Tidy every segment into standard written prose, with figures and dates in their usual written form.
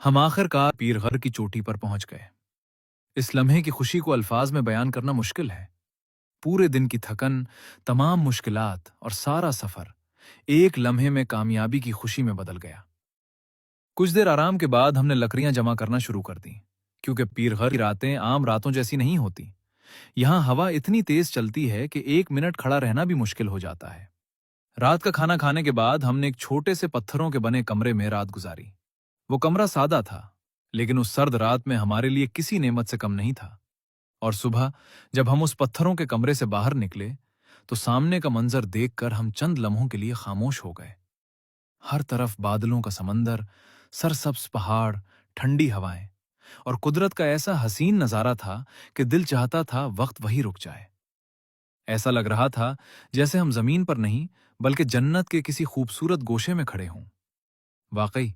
ہم آخر کار پیر غر کی چوٹی پر پہنچ گئے۔ اس لمحے کی خوشی کو الفاظ میں بیان کرنا مشکل ہے۔ پورے دن کی تھکن، تمام مشکلات اور سارا سفر ایک لمحے میں کامیابی کی خوشی میں بدل گیا۔ کچھ دیر آرام کے بعد ہم نے لکڑیاں جمع کرنا شروع کر دیں، کیونکہ پیر غر کی راتیں عام راتوں جیسی نہیں ہوتی۔ یہاں ہوا اتنی تیز چلتی ہے کہ 1 منٹ کھڑا رہنا بھی مشکل ہو جاتا ہے۔ رات کا کھانا کھانے کے بعد ہم نے ایک چھوٹے سے پتھروں کے بنے کمرے میں رات گزاری۔ وہ کمرہ سادہ تھا، لیکن اس سرد رات میں ہمارے لیے کسی نعمت سے کم نہیں تھا۔ اور صبح جب ہم اس پتھروں کے کمرے سے باہر نکلے تو سامنے کا منظر دیکھ کر ہم چند لمحوں کے لیے خاموش ہو گئے۔ ہر طرف بادلوں کا سمندر، سرسبز پہاڑ، ٹھنڈی ہوائیں اور قدرت کا ایسا حسین نظارہ تھا کہ دل چاہتا تھا وقت وہی رک جائے۔ ایسا لگ رہا تھا جیسے ہم زمین پر نہیں بلکہ جنت کے کسی خوبصورت گوشے میں کھڑے ہوں۔ واقعی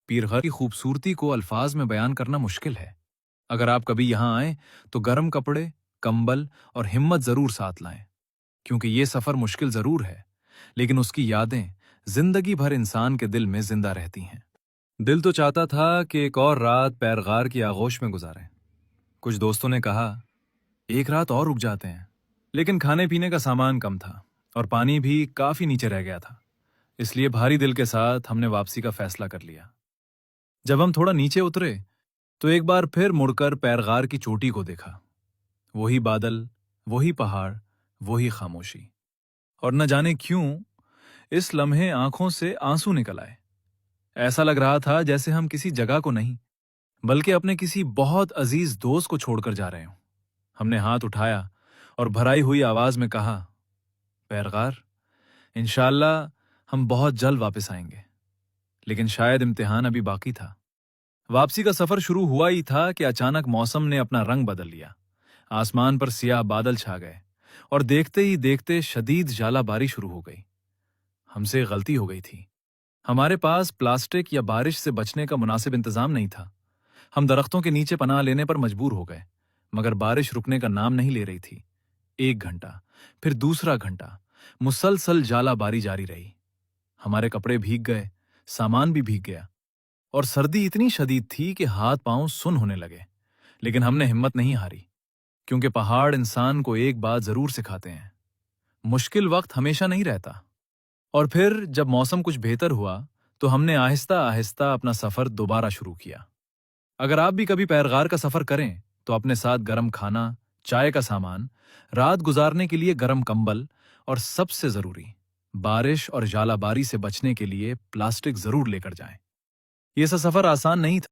پیر غر کی خوبصورتی کو الفاظ میں بیان کرنا مشکل ہے۔ اگر آپ کبھی یہاں آئیں تو گرم کپڑے، کمبل اور ہمت ضرور ساتھ لائیں، کیونکہ یہ سفر مشکل ضرور ہے، لیکن اس کی یادیں زندگی بھر انسان کے دل میں زندہ رہتی ہیں۔ دل تو چاہتا تھا کہ ایک اور رات پیرغار کی آغوش میں گزاریں۔ کچھ دوستوں نے کہا ایک رات اور رک جاتے ہیں، لیکن کھانے پینے کا سامان کم تھا اور پانی بھی کافی نیچے رہ گیا تھا، اس لیے بھاری دل کے ساتھ ہم نے واپسی کا فیصلہ کر لیا۔ جب ہم تھوڑا نیچے اترے تو ایک بار پھر مڑ کر پیرغار کی چوٹی کو دیکھا۔ وہی بادل، وہی پہاڑ، وہی خاموشی، اور نہ جانے کیوں اس لمحے آنکھوں سے آنسو نکل آئے۔ ایسا لگ رہا تھا جیسے ہم کسی جگہ کو نہیں بلکہ اپنے کسی بہت عزیز دوست کو چھوڑ کر جا رہے ہوں۔ ہم نے ہاتھ اٹھایا اور بھرائی ہوئی آواز میں کہا، پیرغار، انشاءاللہ ہم بہت جلد واپس آئیں گے۔ لیکن شاید امتحان ابھی باقی تھا۔ واپسی کا سفر شروع ہوا ہی تھا کہ اچانک موسم نے اپنا رنگ بدل لیا۔ آسمان پر سیاہ بادل چھا گئے اور دیکھتے ہی دیکھتے شدید ژالہ باری شروع ہو گئی۔ ہم سے غلطی ہو گئی تھی۔ ہمارے پاس پلاسٹک یا بارش سے بچنے کا مناسب انتظام نہیں تھا۔ ہم درختوں کے نیچے پناہ لینے پر مجبور ہو گئے، مگر بارش رکنے کا نام نہیں لے رہی تھی۔ 1 گھنٹہ، پھر دوسرا گھنٹہ، مسلسل ژالہ باری جاری رہی۔ ہمارے کپڑے بھیگ گئے، سامان بھی بھیگ گیا، اور سردی اتنی شدید تھی کہ ہاتھ پاؤں سن ہونے لگے۔ لیکن ہم نے ہمت نہیں ہاری، کیونکہ پہاڑ انسان کو ایک بات ضرور سکھاتے ہیں، مشکل وقت ہمیشہ نہیں رہتا۔ اور پھر جب موسم کچھ بہتر ہوا تو ہم نے آہستہ آہستہ اپنا سفر دوبارہ شروع کیا۔ اگر آپ بھی کبھی پیرغار کا سفر کریں تو اپنے ساتھ گرم کھانا، چائے کا سامان، رات گزارنے کے لیے گرم کمبل اور سب سے ضروری بارش اور ژالہ باری سے بچنے کے لیے پلاسٹک ضرور لے کر جائیں۔ یہ سفر آسان نہیں تھا،